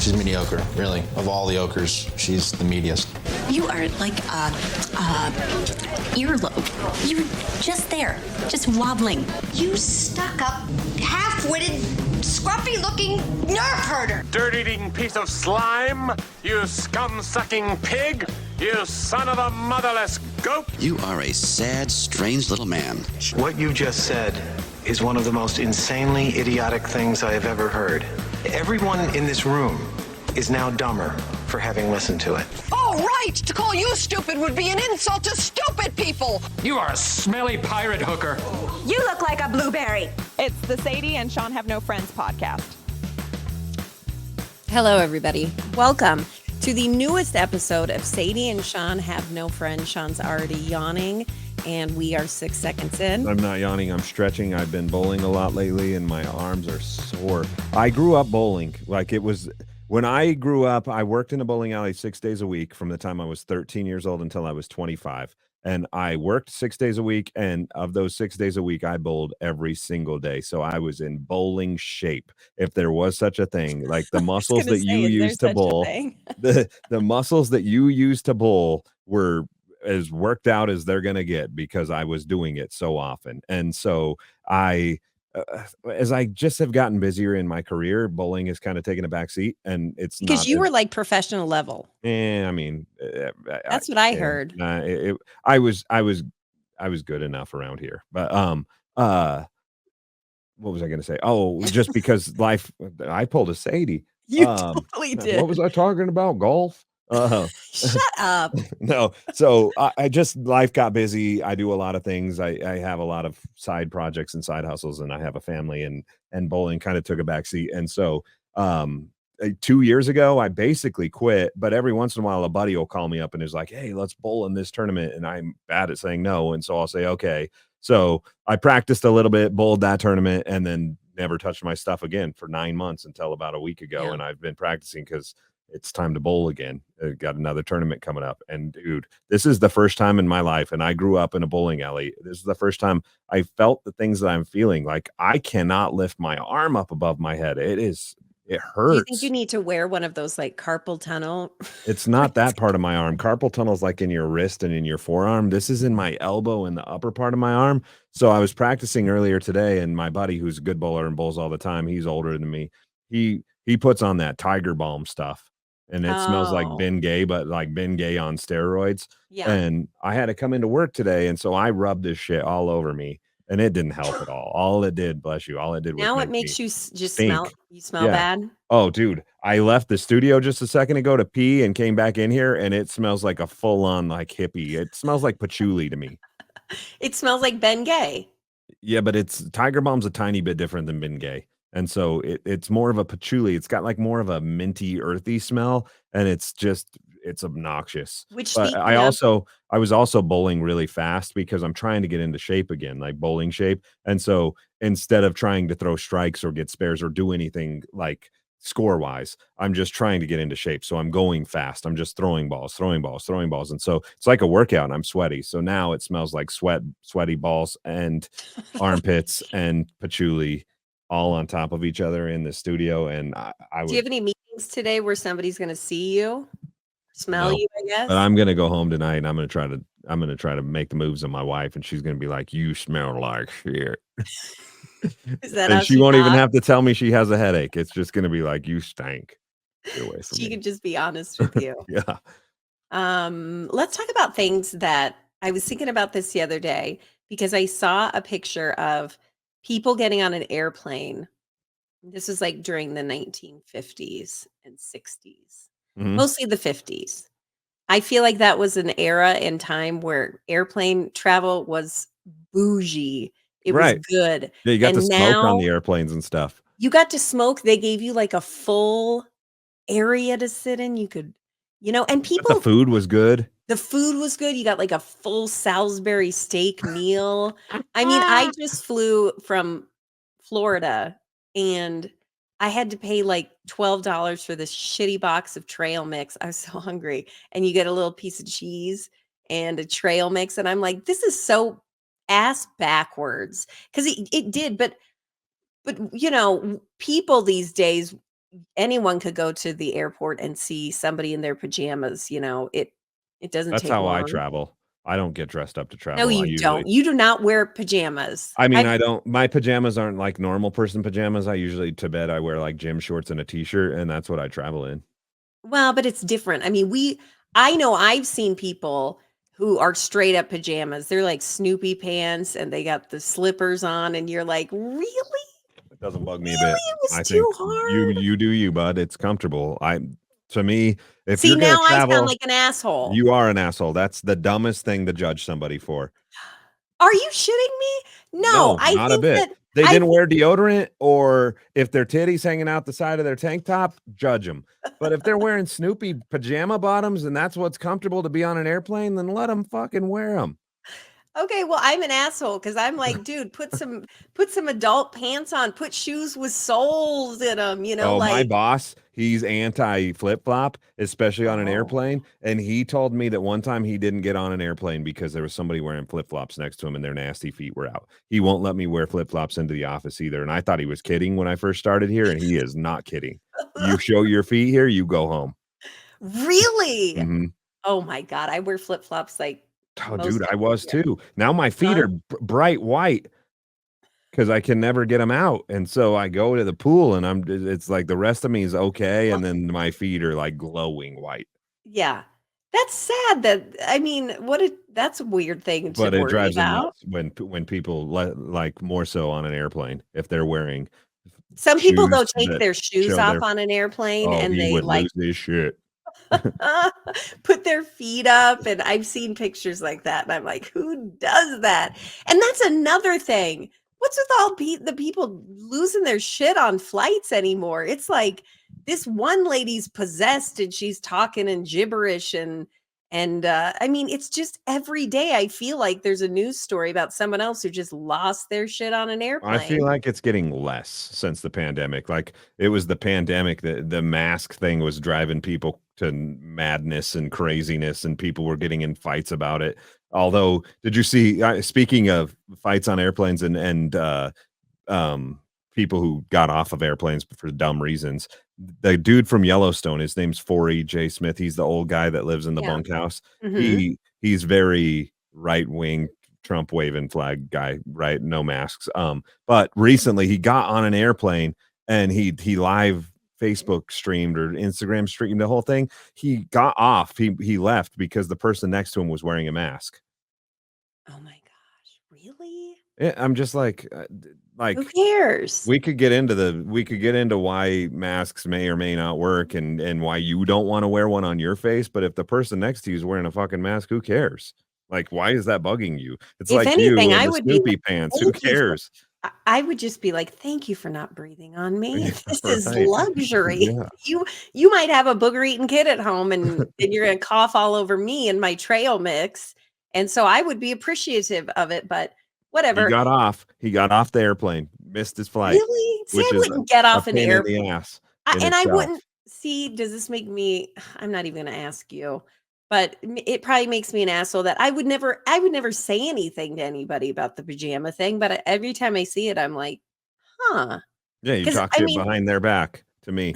She's mediocre, really. Of all the ochres, she's the meatiest. You are like earlobe. You're just there, just wobbling. You stuck-up, half-witted, scruffy-looking nerve herder. Dirt-eating piece of slime, you scum-sucking pig, you son of a motherless goat. You are a sad, strange little man. What you just said is one of the most insanely idiotic things I have ever heard. Everyone in this room is now dumber for having listened to it. Oh, right! To call you stupid would be an insult to stupid people! You are a smelly pirate hooker. You look like a blueberry. It's the Sadie and Shawn Have No Friends podcast. Hello, everybody. Welcome to the newest episode of Sadie and Shawn Have No Friends. Shawn's already yawning, and we are 6 seconds in. I'm not yawning. I'm stretching. I've been bowling a lot lately, and my arms are sore. I grew up bowling. When I grew up, I worked in a bowling alley 6 days a week from the time I was 13 years old until I was 25. And I worked 6 days a week, and of those 6 days a week, I bowled every single day. So I was in bowling shape, if there was such a thing. Like the muscles that you use to bowl, the muscles that you use to bowl were as worked out as they're going to get because I was doing it so often. And so as I just have gotten busier in my career, bowling has kind of taken a back seat, and it's because you were like professional level. That's what I heard. I was good enough around here, but what was I going to say? Oh, just because I pulled a Sadie. You totally did. What was I talking about? Golf. Shut up. No. So I just, life got busy. I do a lot of things. I have a lot of side projects and side hustles, and I have a family, and bowling kind of took a backseat. And so 2 years ago, I basically quit, but every once in a while, a buddy will call me up and is like, hey, let's bowl in this tournament. And I'm bad at saying no. And so I'll say, okay. So I practiced a little bit, bowled that tournament, and then never touched my stuff again for 9 months until about a week ago. Yeah. And I've been practicing because it's time to bowl again. I've got another tournament coming up. And dude, this is the first time in my life, and I grew up in a bowling alley. This is the first time I felt the things that I'm feeling. Like I cannot lift my arm up above my head. It hurts. Do you think you need to wear one of those like carpal tunnel? It's not that part of my arm. Carpal tunnel is like in your wrist and in your forearm. This is in my elbow and the upper part of my arm. So I was practicing earlier today, and my buddy, who's a good bowler and bowls all the time, he's older than me. He puts on that Tiger Balm stuff. And it smells like Bengay, but like Bengay on steroids. Yeah. And I had to come into work today, and so I rubbed this shit all over me, and it didn't help at all. All it did, bless you, all it did was now it makes you just smell. You smell bad. Oh, dude, I left the studio just a second ago to pee and came back in here, and it smells like a full-on like hippie. It smells like patchouli to me. It smells like Bengay. Yeah, but Tiger Balm's a tiny bit different than Bengay. And so it's more of a patchouli. It's got like more of a minty, earthy smell, and it's obnoxious. I was also bowling really fast because I'm trying to get into shape again, like bowling shape. And so instead of trying to throw strikes or get spares or do anything like score wise, I'm just trying to get into shape. So I'm going fast. I'm just throwing balls. And so it's like a workout, and I'm sweaty. So now it smells like sweaty balls and armpits and patchouli all on top of each other in the studio. And do you have any meetings today where somebody's going to see you, smell you, I guess? But I'm going to go home tonight, and I'm going to try to make the moves on my wife, and she's going to be like, you smell like shit. Is that and she won't even have to tell me she has a headache. It's just going to be like, you stank. Get away from she me. can just be honest with you. Yeah. Let's talk about things that I was thinking about this the other day, because I saw a picture of people getting on an airplane. This was like during the 1950s and 60s, mostly the 50s. I feel like that was an era in time where airplane travel was bougie. It was good. Yeah, you got to smoke on the airplanes and stuff. You got to smoke. They gave you like a full area to sit in. You could, and people. But the food was good. The food was good. You got like a full Salisbury steak meal. I mean, I just flew from Florida, and I had to pay like $12 for this shitty box of trail mix. I was so hungry. And you get a little piece of cheese and a trail mix. And I'm like, this is so ass backwards. Because it did. But people these days, anyone could go to the airport and see somebody in their pajamas, it doesn't That's take how I long. travel. I don't get dressed up to No, travel. I you usually don't. You do not wear pajamas. I mean, I don't my pajamas aren't like normal person pajamas. I usually to bed I wear like gym shorts and a t-shirt, and that's what I travel in. Well, but it's different. I mean, I know I've seen people who are straight up pajamas. They're like Snoopy pants and they got the slippers on, and you're like, really? It doesn't bug me a bit. Really? It was I too think hard. you do you, bud. It's comfortable. To me, if See, you're gonna now I sound travel, like an asshole. you are an asshole. That's the dumbest thing to judge somebody for. Are you shitting me? No, No, I not a think bit. that They I didn't wear deodorant, or if their titties hanging out the side of their tank top, judge them. But if they're wearing Snoopy pajama bottoms and that's what's comfortable to be on an airplane, then let them fucking wear them. Okay, well, I'm an asshole because I'm like, dude, put some adult pants on, put shoes with soles in them, Oh, my like, boss, he's anti flip-flop, especially on an oh, airplane, and he told me that one time he didn't get on an airplane because there was somebody wearing flip-flops next to him and their nasty feet were out. He won't let me wear flip-flops into the office either, and I thought he was kidding when I first started here, and he is not kidding. You show your feet here, you go home. really? Mhm. Oh my God, I wear flip-flops like Oh, most dude, I people was here. too. Now my feet Huh? are bright white because I can never get them out, and so I go to the pool, and it's like the rest of me is okay, Well, and then my feet are, like, glowing white. yeah. That's sad that I mean, that's a weird thing to But it worry drives him about. nuts when people like, more so on an airplane, if they're wearing Some people, shoes though, take that their shoes show off their on an airplane oh, and he they, would like, lose his shit. put their feet up, and I've seen pictures like that, and I'm like, "Who does that?" And that's another thing. What's with all the people losing their shit on flights anymore? It's like this one lady's possessed and she's talking in gibberish and I mean, it's just every day I feel like there's a news story about someone else who just lost their shit on an I feel airplane. like it's getting less since the pandemic. Like, it was the pandemic that the mask thing was driving people to madness and craziness, and people were getting in fights about it. Although, did you see, speaking of fights on airplanes and um, people who got off of airplanes for dumb reasons. The dude from Yellowstone, his name's 4E Smith. He's the old guy that lives in the Yeah. bunkhouse. Mhm. He's very right wing, Trump waving flag guy, right? No masks. But recently he got on an airplane and he live Facebook streamed or Instagram streamed the whole thing. He got off. He left because the person next to him was wearing a mask. Oh my gosh, really? I'm just like, Who like cares? we could get into why masks may or may not work and why you don't want to wear one on your face, but if the person next to you is wearing a fucking mask, who cares? Like, why is that bugging you? It's If like you anything, and I the would be Snoopy like, pants. Who "Thank you for." cares? I would just be like, "Thank you for not breathing on me. Yeah, This is right. luxury. Yeah. You might have a booger-eating kid at home, and you're gonna cough all over me and my trail mix, and so I would be appreciative of it, but whatever." He got off the airplane, missed his flight, Really? See, which I is wouldn't get a off an pain in air the ass I in and I itself. wouldn't see, does this make me I'm not even gonna ask you, but it probably makes me an asshole that I would never say anything to anybody about the pajama thing, but every time I see it, I'm like, "Huh." Yeah, you 'Cause, talk I shit mean, behind their back to me.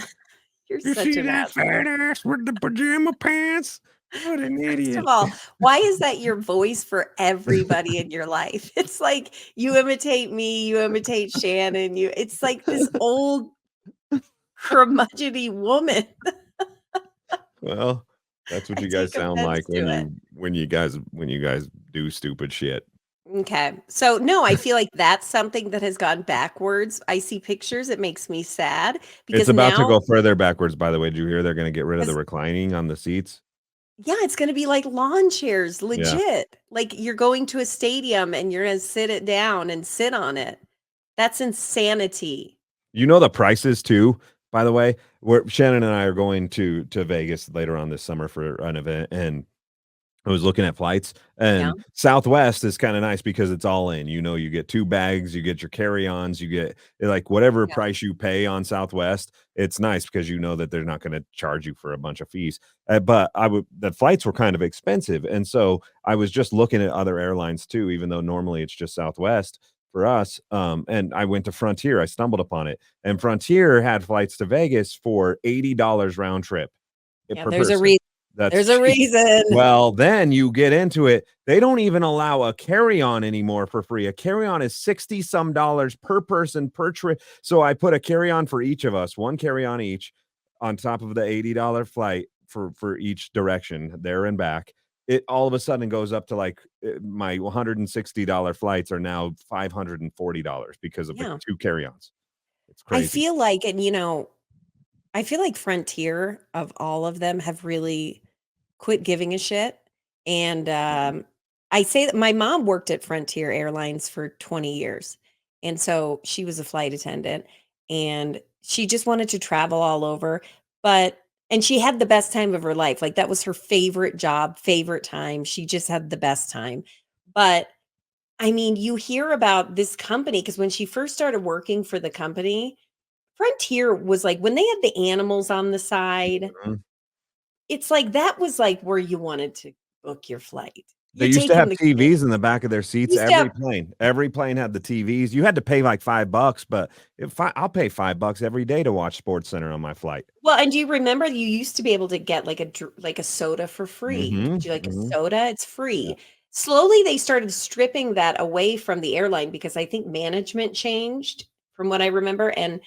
you're You such see an that asshole. fat ass with the pajama pants? What an First of idiot. all, why is that your voice for everybody in your life? It's like you imitate me, you imitate Shannon, it's like this old curmudgeony woman. Well, that's what I you guys take sound offense like to it. when you guys do stupid shit. Okay. So, no, I feel like that's something that has gone backwards. I see pictures, it makes me sad It's because about to now go further backwards, by the way. Did you hear they're gonna get rid of the 'cause reclining on the seats? yeah, it's gonna be like lawn chairs, Yeah. legit. Like, you're going to a stadium and you're gonna sit it down and sit on it. That's insanity. You know the prices too, by the way. Where Shannon and I are going to Vegas later on this summer for an event, and I was looking at flights, Yeah, and Southwest is kinda nice because it's all in. You know, you get 2 bags, you get your carry-ons, you get like, whatever yeah. price you pay on Southwest, it's nice because you know that they're not gonna charge you for a bunch of fees. But the flights were kind of expensive, and so I was just looking at other airlines too, even though normally it's just Southwest, for us. And I went to Frontier. I stumbled upon it, and Frontier had flights to Vegas for $80 round trip Yeah, per there's a person. reason. That's There's a cheap. reason. Well, then you get into it. They don't even allow a carry-on anymore for free. A carry-on is 60 some dollars per person per trip. So I put a carry-on for each of us, one carry-on each, on top of the $80 flight for each direction, there and back. It all of a sudden goes up to like my $160 flights are now $540 because of the Yeah. 2 carry-ons. It's I crazy. feel like, and I feel like Frontier of all of them have really quit giving a shit. And I say that my mom worked at Frontier Airlines for 20 years. And so she was a flight attendant and she just wanted to travel all over. And she had the best time of her life. Like that was her favorite job, favorite time. She just had the best time. But I mean, you hear about this company because when she first started working for the company, Frontier was like when they had the animals on the side, Mhm. it's like that was like where you wanted to book your flight. They You're used to have taking the kids. TVs in the back of their seats. Used to have Every plane had the TVs. You had to pay like $5, but if I'll pay $5 every day to watch Sports Center on my flight. well, and do you remember you used to be able to get like like a soda for free? Mhm, Would you like a mhm. soda? It's Yeah. free. Slowly, they started stripping that away from the airline because I think management changed from what I remember. And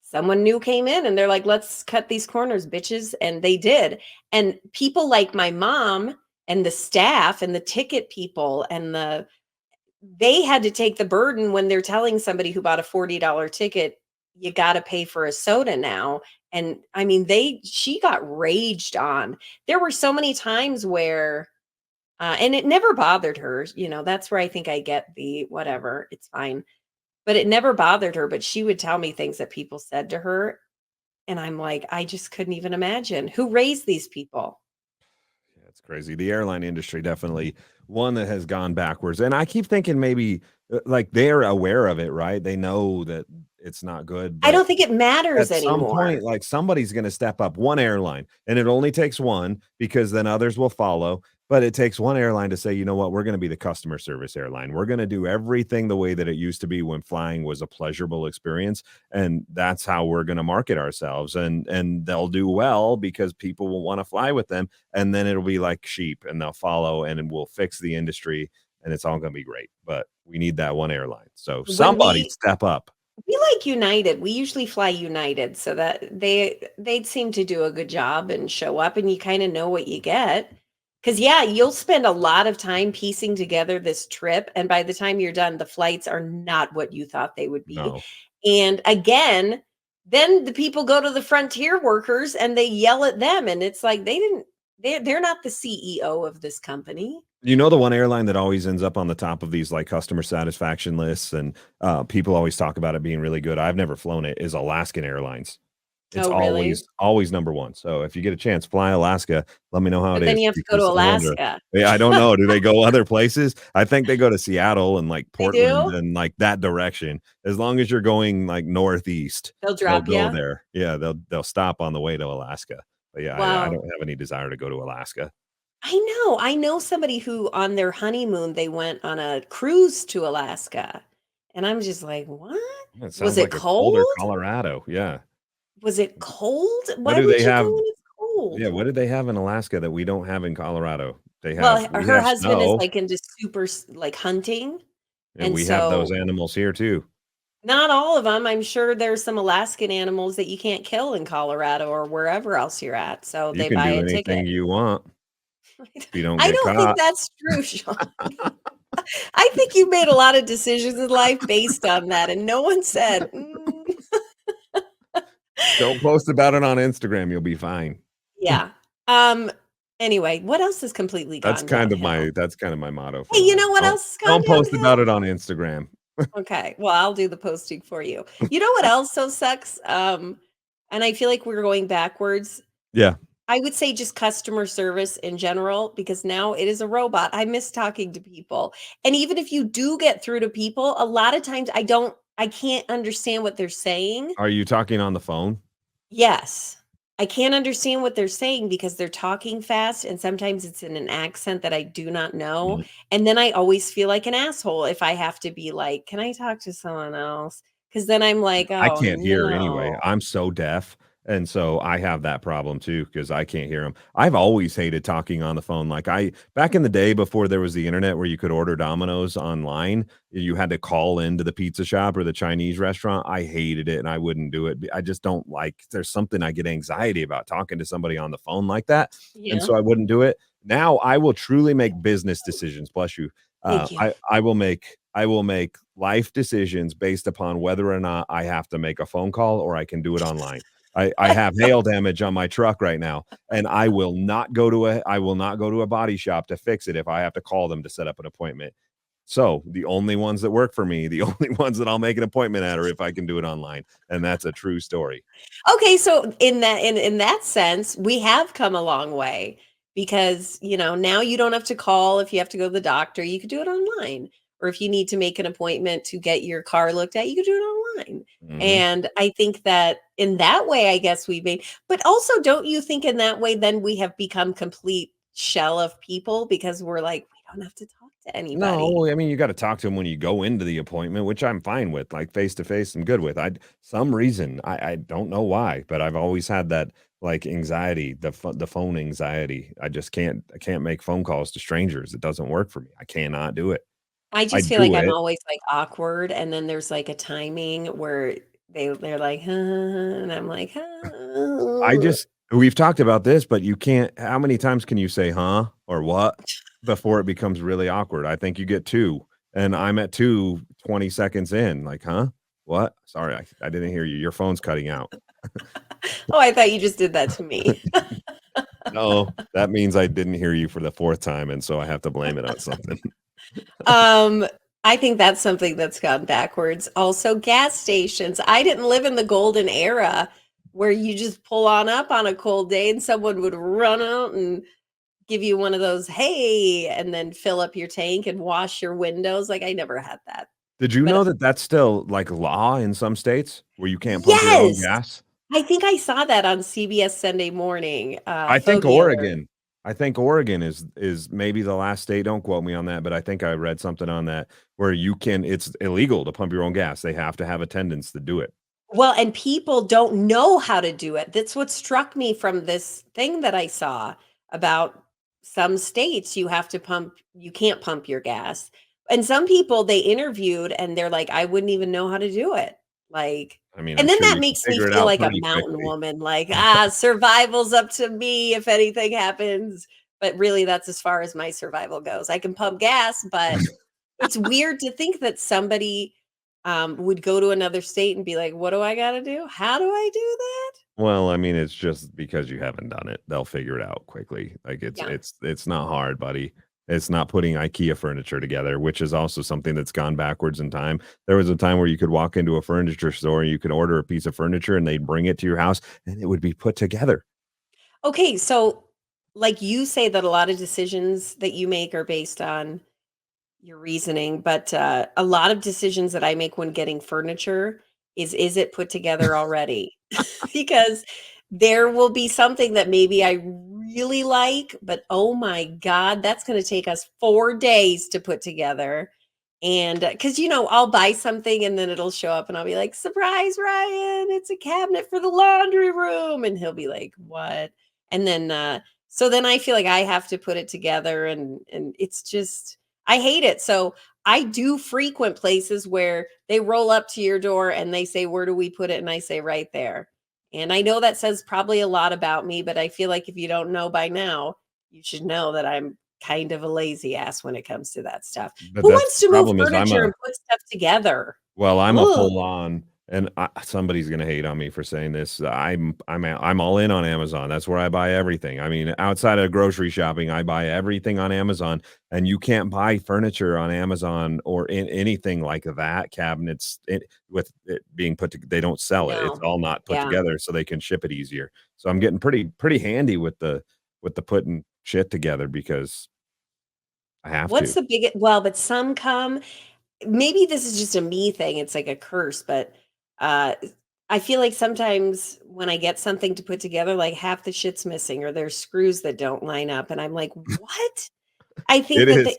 someone new came in and they're like, let's cut these corners, bitches. And they did. And people like my mom and the staff and the ticket people and they had to take the burden when they're telling somebody who bought a $40 ticket, you got to pay for a soda now. And I mean, she got raged on. There were so many times where, and it never bothered her. That's where I think I get the whatever, it's fine. But it never bothered her. But she would tell me things that people said to her. And I'm like, I just couldn't even imagine who raised these people. Yeah, it's crazy. The airline industry definitely one that has gone backwards. And I keep thinking maybe like they're aware of it, right? They know that it's not good, I but don't think it matters at some anymore. point, like somebody's going to step up, one airline, and it only takes one because then others will follow. But it takes one airline to say, you know what, we're going to be the customer service airline. We're going to do everything the way that it used to be when flying was a pleasurable experience, and that's how we're going to market ourselves. And they'll do well because people will want to fly with them, and then it'll be like sheep, and they'll follow, and we'll fix the industry, and it's all going to be great. But we need that one airline, so When somebody we step up. We like United. We usually fly United so that they'd seem to do a good job and show up and you kind of know what you get. Cuz yeah, you'll spend a lot of time piecing together this trip and by the time you're done the flights are not what you thought they would be. No. And again, then the people go to the Frontier workers and they yell at them and it's like they're not the CEO of this company. You know, the one airline that always ends up on the top of these like customer satisfaction lists and people always talk about it being really good. I've never flown it is Alaskan Airlines. It's Oh, really? always number one. So if you get a chance, fly Alaska. Let me know how it But then is you have to go to because I wonder. Alaska. Yeah, I don't know. Do they go other places? I think they go to Seattle and like They Portland do? and like that direction. As long as you're going like northeast, They'll they'll drop go you. there. Yeah, they'll stop on the way to Alaska. But yeah, I Wow. don't have any desire to go to Alaska. I know somebody who on their honeymoon, they went on a cruise to Alaska, and I'm just like, "What? Yeah, it Was sounds it like a colder cold? Colorado. Yeah. Was it cold? What Why do they would you have? go when it's Yeah, cold?" what do they have in Alaska that we don't have in Colorado? Well, We her have husband is, snow, like, into super like, hunting, and and we have those so animals here too. not all of them. I'm sure there's some Alaskan animals that you can't kill in Colorado or wherever else you're at, so You they can buy do a ticket. anything you want if you don't I get don't think caught. that's true, Sean. I think you made a lot of decisions in life based on that, and no one said, Don't post about it on Instagram, you'll be fine. yeah. Um, anyway, what else has completely That's gone kind of downhill? my motto Hey, for you life. know what else has gone Don't post downhill? about it on Instagram. Okay, well, I'll do the posting for you. You know what else so sucks? And I feel like we're going backwards. Yeah. I would say just customer service in general, because now it is a robot. I miss talking to people. And even if you do get through to people, a lot of times I can't understand what they're saying. Are you talking on the phone? Yes. I can't understand what they're saying because they're talking fast and sometimes it's in an accent that I do not know. Mhm. And then I always feel like an asshole if I have to be like, "Can I talk to someone else?" Because then I'm like, I "Oh, can't hear anyway. no." I'm so deaf, and so I have that problem too because I can't hear them. 'em. I've always hated talking on the phone. Like, I back in the day before there was the internet where you could order Domino's online, you had to call into the pizza shop or the Chinese restaurant. I hated it, and I wouldn't do it. I just don't like there's something I get anxiety about talking to somebody on the phone like that, and Yeah. so I wouldn't do it. Now I will truly make business decisions, bless you. Thank you. I will make life decisions based upon whether or not I have to make a phone call or I can do it online. I have hail damage on my truck right now, and I will not go to a body shop to fix it if I have to call them to set up an appointment. So, the only ones that work for me, the only ones that I'll make an appointment at are if I can do it online, and that's a true story. Okay, so in that sense, we have come a long way because, now you don't have to call if you have to go to the doctor, you could do it online. Or if you need to make an appointment to get your car looked at, you could do it online. Mhm. And I think that in that way, I guess we made, but also don't you think in that way then we have become complete shell of people because we're like, we don't have to talk to anybody. No, I mean, you gotta talk to them when you go into the appointment, which I'm fine with, like, face to face, I'm good with. I some reason, I don't know why, but I've always had that, like, anxiety, the phone anxiety. I can't make phone calls to strangers. It doesn't work for me. I cannot do it. I I just feel like do I'm it. always, like, awkward, and then there's, like, a timing where they're like, "Huh," and I'm like, I "Huh." just we've talked about this, but you can't how many times can you say, "Huh?" or "What?" before it becomes really awkward? I think you get 2, and I'm at 2 20 seconds in, like, "Huh? What? Sorry, I didn't hear you. Your phone's cutting out." Oh, I thought you just did that to me. No, that means I didn't hear you for the 4th time, and so I have to blame it on something. Um, I think that's something that's gone backwards. Also, gas stations. I didn't live in the golden era where you just pull on up on a cold day and someone would run out and give you one of those, "Hey," and then fill up your tank and wash your windows. Like, I never had that. Did you know But that that's still, like, law in some states where you can't pump your own yes! gas? I think I saw that on CBS Sunday Morning, I think Fogie Alert. Oregon I think Oregon is maybe the last state, don't quote me on that, but I think I read something on that where it's illegal to pump your own gas. They have to have attendants to do it. Well, and people don't know how to do it. That's what struck me from this thing that I saw about some states you can't pump your gas. And some people they interviewed and they're like, "I wouldn't even know how to do it." Like, I mean, I'm and then sure that you can makes me figure it feel out like a pretty mountain quickly. woman, like, survival's up to me if anything happens. But really that's as far as my survival goes. I can pump gas, but it's weird to think that somebody, would go to another state and be like, "What do I gotta do? How do I do that?" Well, I mean, it's just because you haven't done it. They'll figure it out quickly. Like, it's Yeah. it's it's not hard, buddy. It's not putting IKEA furniture together, which is also something that's gone backwards in time. There was a time where you could walk into a furniture store, and you could order a piece of furniture, and they'd bring it to your house, and it would be put together. Okay, so, like, you say that a lot of decisions that you make are based on your reasoning, but, a lot of decisions that I make when getting furniture is it put together already? Because there will be something that maybe I really like, but, oh my god, that's gonna take us 4 days to put together, and, because I'll buy something and then it'll show up and I'll be like, "Surprise, Ryan, it's a cabinet for the laundry room," and he'll be like, "What?" And then, so then I feel like I have to put it together and it's just I hate it. So I do frequent places where they roll up to your door and they say, "Where do we put it?" And I say, "Right there." And I know that says probably a lot about me, but I feel like if you don't know by now, you should know that I'm kind of a lazy ass when it comes to that stuff. But Who that's wants the to move problem is furniture and put stuff together? I'm a Ugh. full on, and somebody's gonna hate on me for saying this. I'm all in on Amazon. That's where I buy everything. I mean, outside of grocery shopping, I buy everything on Amazon, and you can't buy furniture on Amazon or in anything like that. Cabinets with it being they don't sell it. It's No. all not put Yeah. together, so they can ship it easier. So I'm getting pretty handy with the putting shit together because I have What's to. the biggest well, but some come maybe this is just a me thing, it's like a curse, but, uh, I feel like sometimes when I get something to put together, like half the shit's missing or there's screws that don't line up. And I'm like, what? I think It that is.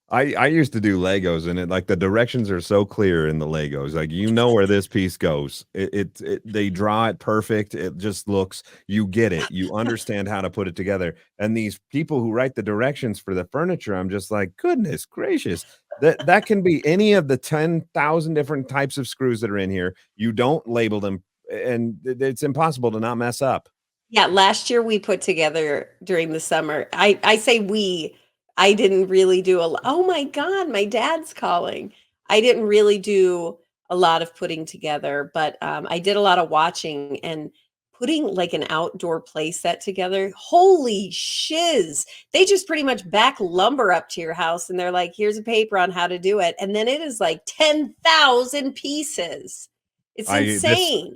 I used to do Legos, and like the directions are so clear in the Legos. Like you know where this piece goes. They draw it perfect. It just looks, you get it. You understand how to put it together. And these people who write the directions for the furniture, I'm just like, goodness gracious. That can be any of the 10,000 different types of screws that are in here. You don't label them, and it's impossible to not mess up. Yeah, last year we put together during the summer. I say we. I didn't really do a lot. Oh my God, my dad's calling. I didn't really do a lot of putting together, but I did a lot of watching and putting like an outdoor play set together. Holy shiz. They just pretty much back lumber up to your house and they're like, here's a paper on how to do it. And then it is like 10,000 pieces. It's I this insane.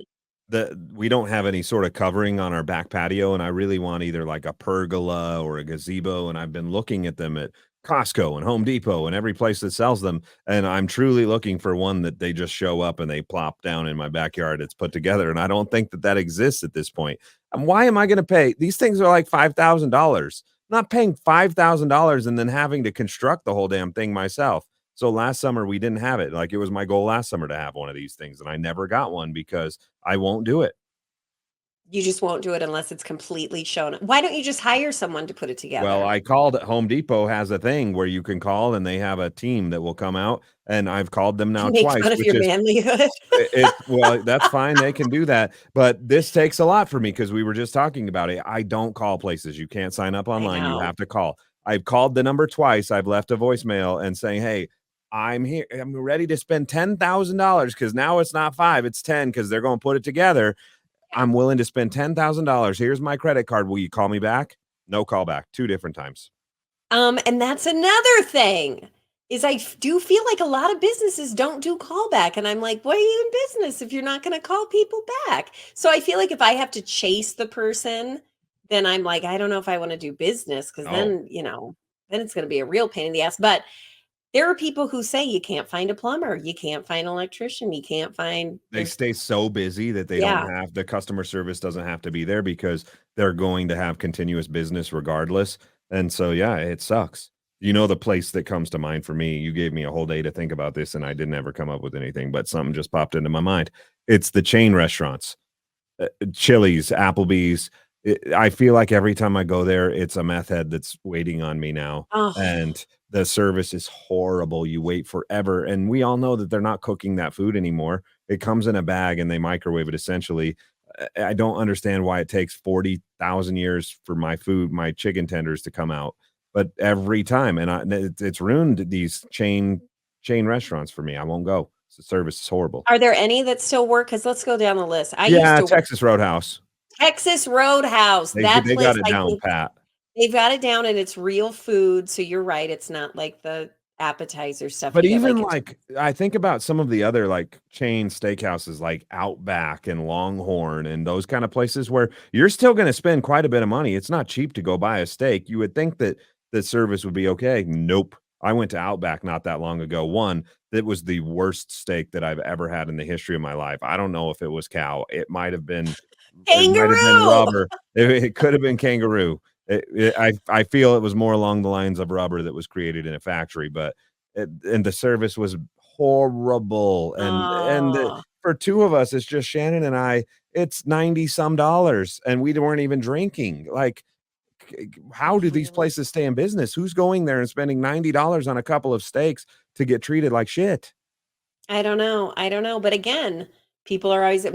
we don't have any sort of covering on our back patio, and I really want either like a pergola or a gazebo, and I've been looking at them at Costco and Home Depot and every place that sells them, and I'm truly looking for one that they just show up and they plop down in my backyard. It's put together, and I don't think that exists at this point. And why am I going to pay? These things are like $5,000. Not paying $5,000 and then having to construct the whole damn thing myself. So last summer we didn't have it. Like it was my goal last summer to have one of these things, and I never got one because I won't do it. You just won't do it unless it's completely shown. Why don't you just hire someone to put it Well, together? I called Home Depot has a thing where you can call and they have a team that will come out, and I've called them now To make twice, fun of which your is manlyhood? well, that's fine. They can do that. But this takes a lot for me because we were just talking about it. I don't call places. You can't sign up I online. You know. have to call. I've called the number twice. I've left a voicemail and saying, hey, I'm here. I'm ready to spend $10,000 because now it's not five, it's 10 because they're going to put it together. I'm willing to spend $10,000. Here's my credit card. Will you call me back? No call back. 2 different times. And that's another thing is do feel like a lot of businesses don't do callback. And I'm like, why are you in business if you're not going to call people back? So I feel like if I have to chase the person, then I'm like, I don't know if I want to do business because Oh, then, then it's going to be a real pain in the ass. But there are people who say you can't find a plumber, you can't find an electrician, you can't find they stay so busy that they don't yeah. have the customer service doesn't have to be there because they're going to have continuous business regardless. And so, yeah, it sucks. You know, the place that comes to mind for me, you gave me a whole day to think about this and I didn't ever come up with anything, but something just popped into my mind. It's the chain restaurants, Chili's, Applebee's. I feel like every time I go there, it's a meth head that's waiting on me now. Oh, And the service is horrible. You wait forever. And we all know that they're not cooking that food anymore. It comes in a bag and they microwave it essentially. I don't understand why it takes 40,000 years for my food, my chicken tenders to come out. But every time, and it's ruined these chain restaurants for me. I won't go. The service is horrible. are there any that still work? Because let's go down the list. I used Yeah, to Texas Roadhouse. Texas Roadhouse. That They place, got it I down think pat. they've got it down and it's real food. So you're right. It's not like the appetizer stuff. But You get even like like I think about some of the other like chain steakhouses like Outback and Longhorn and those kind of places where you're still going to spend quite a bit of money. It's not cheap to go buy a steak. You would think that the service would be okay. Nope. I went to Outback not that long ago. One, that was the worst steak that I've ever had in the history of my life. I don't know if it was cow. It might have been kangaroo. rubber. It could have been kangaroo. I feel it was more along the lines of rubber that was created in a factory, but and the service was horrible. Oh, For two of us, it's just Shannon and I. It's 90 some dollars, and we weren't even drinking. Like, how do these really? places stay in business? Who's going there and spending $90 on a couple of steaks to get treated like shit? I don't know. I don't know. But again, people are always,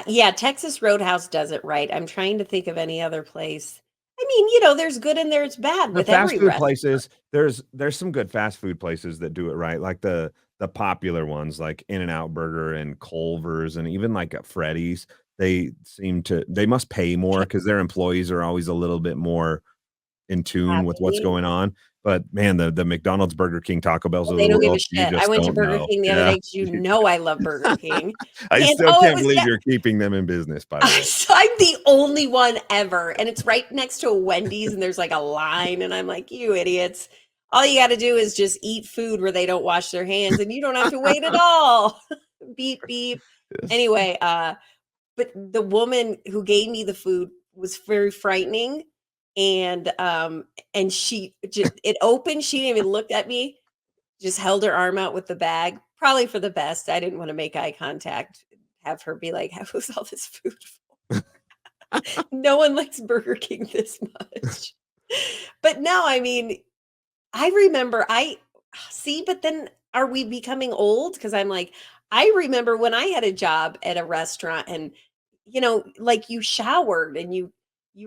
yeah, Texas Roadhouse does it right. I'm trying to think of any other place. I mean, there's good and there's bad The with fast every food restaurant. places, there's some good fast food places that do it right, like the popular ones like In-N-Out Burger and Culver's and even like at Freddy's. They must pay more because their employees are always a little bit more in tune with what's Happy. going on. But man, the McDonald's, Burger King, Taco Bells Well, of they the don't give a world, you shit. I just went to don't Burger know. King the other Yeah. day because I love Burger King. I And still oh, it can't was believe yeah. you're keeping them in business, by the way. I'm the only one ever, and it's right next to a Wendy's, and there's like a line, and I'm like, you idiots! All you got to do is just eat food where they don't wash their hands, and you don't have to wait at all. Beep beep. Yes. Anyway, but the woman who gave me the food was very frightening. And she just, it opened. She didn't even look at me, just held her arm out with the bag, probably for the best. I didn't want to make eye contact, have her be like, how was all this food for? No one likes Burger King this much. But no, I mean, I remember I see, but then are we becoming old? Because I'm like, I remember when I had a job at a restaurant and like you showered and you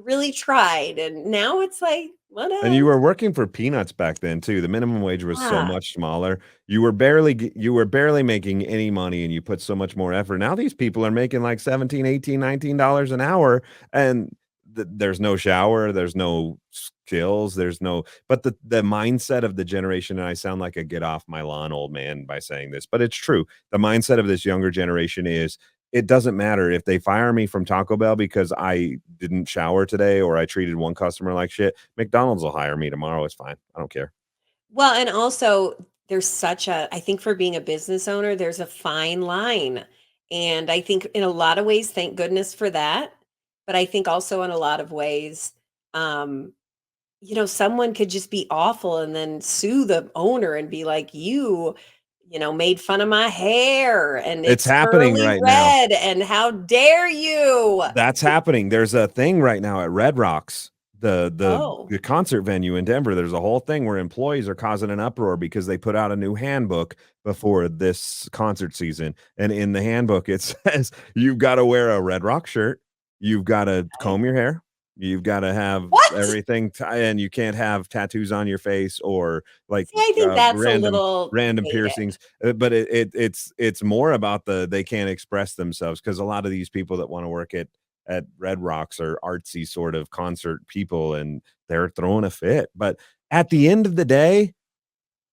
really tried. And now it's like, And you whatever. were working for peanuts back then too. The minimum wage was so Yeah. much smaller. You were barely making any money and you put so much more effort. Now these people are making like 17, 18, $19 an hour and there's no shower, there's no skills, but the mindset of the generation, and I sound like a get off my lawn old man by saying this, but it's true. The mindset of this younger generation is it doesn't matter if they fire me from Taco Bell because I didn't shower today or I treated one customer like shit. McDonald's will hire me tomorrow. It's fine. I don't care. Well, and also I think for being a business owner, there's a fine line. And I think in a lot of ways, thank goodness for that. But I think also in a lot of ways, um, someone could just be awful and then sue the owner and be like, made fun of my hair and It's it's happening curly right now. red and how dare you? That's happening. There's a thing right now at Red Rocks, Oh, the concert venue in Denver. There's a whole thing where employees are causing an uproar because they put out a new handbook before this concert season. And in the handbook, it says you've got to wear a Red Rock shirt, you've got to okay. comb your hair, you've got to have What? everything, and you can't have tattoos on your face or like See, I think that's a random little dated. piercings. But it's more about they can't express themselves because a lot of these people that want to work at Red Rocks are artsy sort of concert people and they're throwing a fit. But at the end of the day,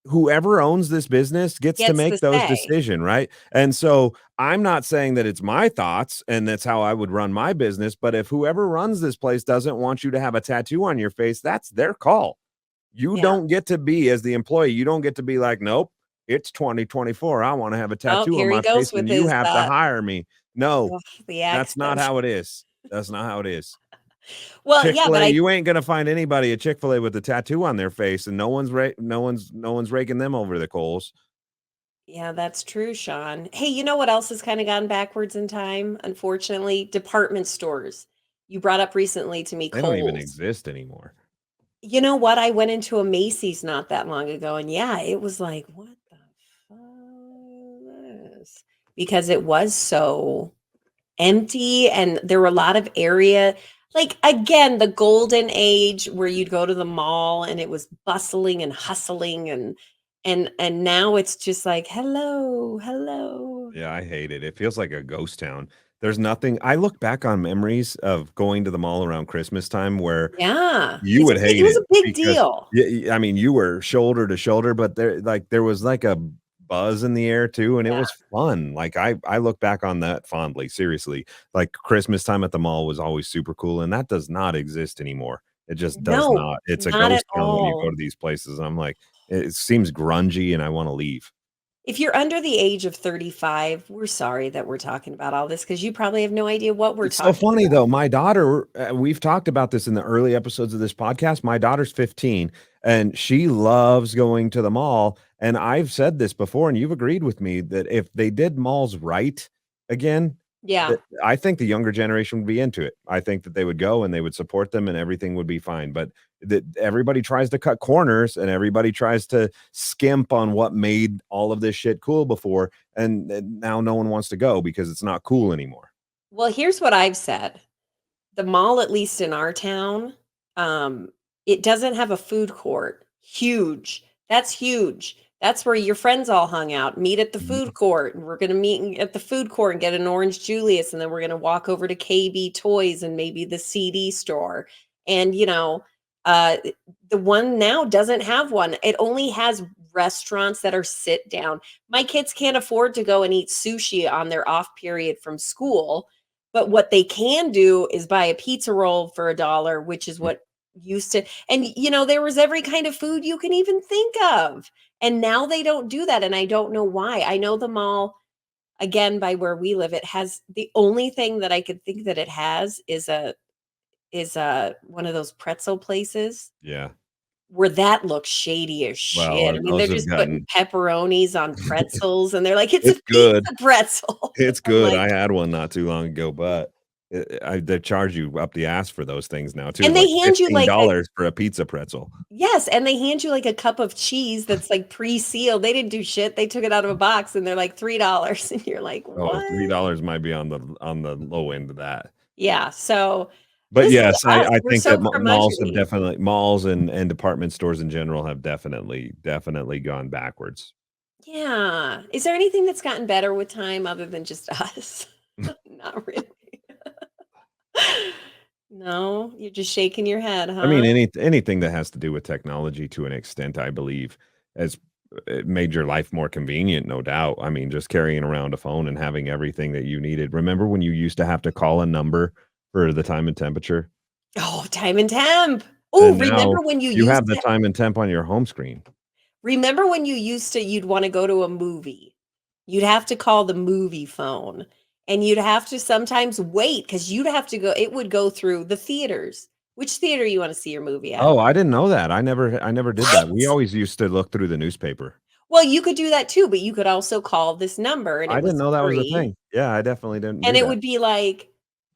whoever owns this business gets to Gets make to those say. decisions, right? And so I'm not saying that it's my thoughts and that's how I would run my business, but if whoever runs this place doesn't want you to have a tattoo on your face, that's their call. You Yeah. don't get to be, as the employee, you don't get to be like, nope, it's 2024. I want to have a Oh, tattoo on here he my face goes with and you his have to hire me. No, ugh, the that's not accent. how it is. That's not how it is. Well, yeah, but Chick-fil-A, you ain't gonna find anybody at Chick-fil-A with a tattoo on their face, and no one's raking them over the coals. yeah, that's true, Sean. Hey, you know what else has kind of gone backwards in time? Unfortunately, department stores. You brought up recently to me They don't even Kohl's. exist anymore. You know what? I went into a Macy's not that long ago, and yeah, it was like, what the fuck is this? Because it was so empty and there were a lot of area, like again, the golden age where you'd go to the mall and it was bustling and hustling and now it's just like hello. Yeah, I hate it. It feels like a ghost town. There's nothing. I look back on memories of going to the mall around Christmas time where Yeah, you would it hate was it a big because deal. I mean, you were shoulder to shoulder, but there was like a buzz in the air too, and it Yeah. was fun. Like I look back on that fondly, seriously. Like Christmas time at the mall was always super cool, and that does not exist anymore. It just does No, not. It's a not at ghost town when you go all. to these places, and I'm like, it seems grungy, and I want to leave. If you're under the age of 35, we're sorry that we're talking about all this because you probably have no idea what we're It's so talking funny about. though. My daughter, we've talked about this in the early episodes of this podcast. My daughter's 15 and she loves going to the mall. And I've said this before, and you've agreed with me that if they did malls right again, Yeah. that I think the younger generation would be into it. I think that they would go and they would support them and everything would be fine. But that everybody tries to cut corners and everybody tries to skimp on what made all of this shit cool before. And now no one wants to go because it's not cool anymore. Well, here's what I've said. The mall, at least in our town, um, it doesn't have a food court. Huge. That's huge. That's where your friends all hung out. Meet at the Mhm. food court. And we're going to meet at the food court and get an orange Julius. And then we're going to walk over to KB Toys and maybe the CD store. And, uh, the one now doesn't have one. It only has restaurants that are sit down. My kids can't afford to go and eat sushi on their off period from school, but what they can do is buy a pizza roll for $1, which is what used to, and there was every kind of food you can even think of. And now they don't do that. And I don't know why. I know the mall, again, by where we live, it has the only thing that I could think that it has is a one of those pretzel places Yeah. where that looks shady as Well, shit. I mean, they're those have just putting gotten pepperonis on pretzels, and they're like, "It's a it's pizza good. pretzel." It's I'm good. like, I had one not too long ago, but they charge you up the ass for those things now too, and they like hand you like a $15 for a pizza pretzel. yes, and they hand you like a cup of cheese that's like pre-sealed. They didn't do shit. They took it out of a box, and they're like $3, and you're like, Oh, "What?" $3 might be on the low end of that. Yeah. So But this is yes, us. I We're think that so malls have curmudgeony. definitely and department stores in general have definitely gone backwards. Yeah. Is there anything that's gotten better with time other than just us? Not really. No, you're just shaking your head, I huh? mean, anything that has to do with technology to an extent, I believe, has it made your life more convenient, no doubt. I mean, just carrying around a phone and having everything that you needed. Remember when you used to have to call a number for the time and temperature? Oh, time and temp. Oh, And now remember when you you used have the to time and temp on your home screen. remember when you used to you'd want to go to a movie. You'd have to call the movie phone and you'd have to sometimes wait because you'd have to go, it would go through the theaters. Which theater you want to see your movie at? Oh, I didn't know that. I never did that. We What? always used to look through the newspaper. Well, you could do that too, but you could also call this number and I it didn't was know that was a free. thing. Yeah, I definitely didn't And do it that. would be like,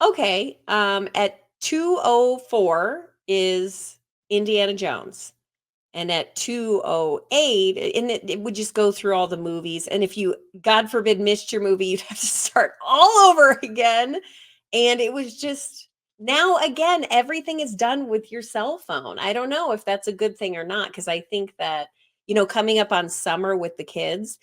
okay, at 2:04 is Indiana Jones. And at 2:08, and it would just go through all the movies. And if you, God forbid, missed your movie, you'd have to start all over again. And it was just now again, everything is done with your cell phone. I don't know if that's a good thing or not, because I think that, coming up on summer with the kids,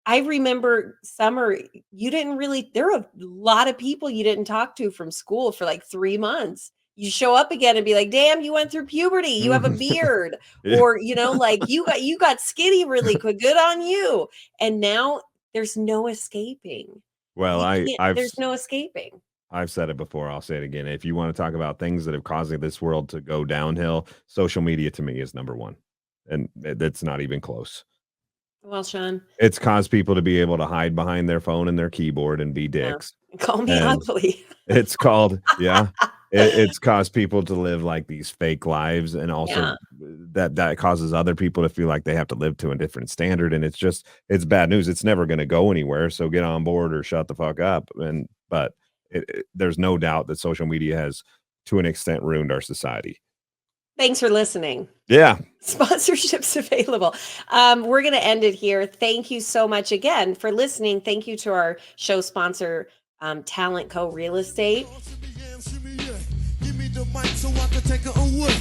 I remember summer, you didn't really there were a lot of people you didn't talk to from school for like 3 months. You show up again and be like, "Damn, you went through puberty. You have a beard." Yeah. Or, like, "You got skinny really quick. Good on you." And now there's no escaping. Well, You I can't I've there's no escaping. I've said it before, I'll say it again. If you wanna talk about things that have caused this world to go downhill, social media to me is number 1, and that's not even close. Well, Sean, It's caused people to be able to hide behind their phone and their keyboard and be yeah, dicks, call me and ugly. it's called yeah, it's caused people to live, like, these fake lives, and also Yeah. that causes other people to feel like they have to live to a different standard, and it's bad news. It's never gonna go anywhere, so get on board or shut the fuck up, but there's no doubt that social media has, to an extent, ruined our society. Thanks for listening. Yeah. Sponsorships available. We're going to end it here. Thank you so much again for listening. Thank you to our show sponsor, Talent Co Real Estate. Give me the mic so I can take it away.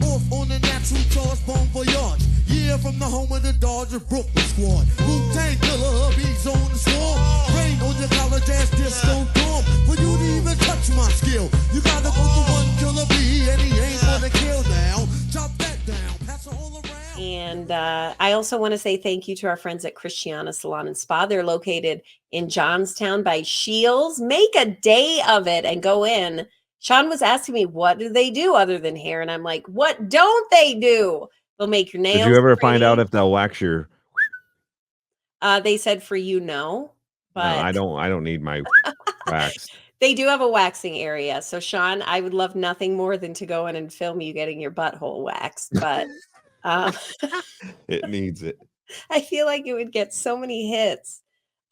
Off on the natural charge, bon voyage. Yeah, from the home of the Dodger Brooklyn squad. Wu-Tang Killer, hubby's on the swarm. Rain on your college ass disco dorm. For you to even touch my skill, you gotta go to one killer bee, and he ain't gonna kill now. Chop that down, pass it all around. And I also want to say thank you to our friends at Cristiana Salon and Spa. They're located in Johnstown by Shields. Make a day of it and go in. Sean was asking me, what do they do other than hair? And I'm like, what don't they do? They'll make your nails Did you ever find out pretty. if they'll wax your They said for you, no, No, but I don't need my wax. they do have a waxing area. So, Sean, I would love nothing more than to go in and film you getting your butthole waxed. But um, It needs it. I feel like it would get so many hits,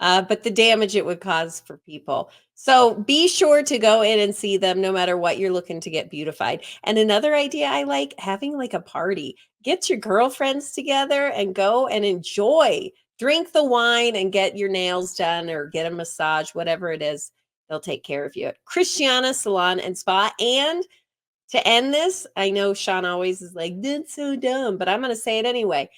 but the damage it would cause for people. So be sure to go in and see them no matter what you're looking to get beautified. And another idea I like, having like a party. Get your girlfriends together and go and enjoy. Drink the wine and get your nails done or get a massage, whatever it is. They'll take care of you at Cristiana Salon and Spa. And to end this, I know Sean always is like, that's so dumb, but I'm going to say it anyway.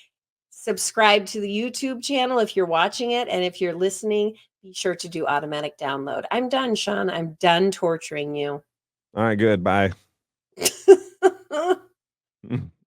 Subscribe to the YouTube channel if you're watching it. And if you're listening, be sure to do automatic download. I'm done, Sean. I'm done torturing you. All right, good. Bye.